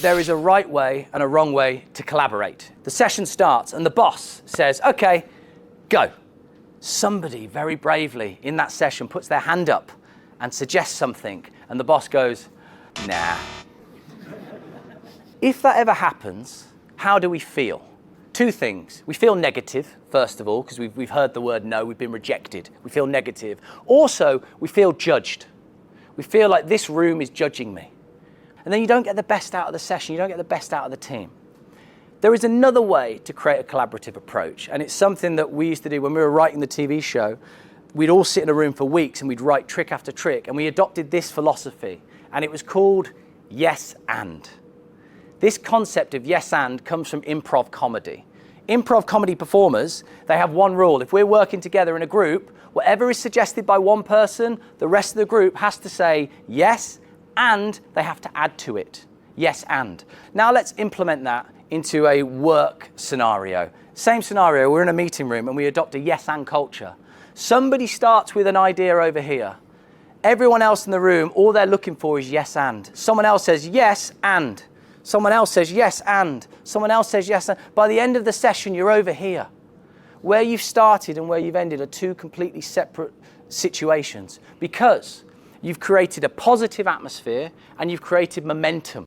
there is a right way and a wrong way to collaborate. The session starts and the boss says, okay, go. Somebody very bravely in that session puts their hand up and suggests something, and the boss goes, nah. If that ever happens, how do we feel? Two things. We feel negative, first of all, because we've heard the word no, we've been rejected. We feel negative. Also, we feel judged. We feel like this room is judging me. And then you don't get the best out of the session, you don't get the best out of the team. There is another way to create a collaborative approach, and it's something that we used to do when we were writing the TV show. We'd all sit in a room for weeks and we'd write trick after trick, and we adopted this philosophy, and it was called yes and. This concept of yes and comes from improv comedy. Improv comedy performers, they have one rule. If we're working together in a group, whatever is suggested by one person, the rest of the group has to say yes, and they have to add to it. Yes and. Now let's implement that into a work scenario. Same scenario, we're in a meeting room and we adopt a yes and culture. Somebody starts with an idea over here. Everyone else in the room, all they're looking for is yes and. Someone else says yes and. Someone else says yes and. Someone else says yes and. By the end of the session, you're over here. Where you've started and where you've ended are two completely separate situations, because you've created a positive atmosphere and you've created momentum.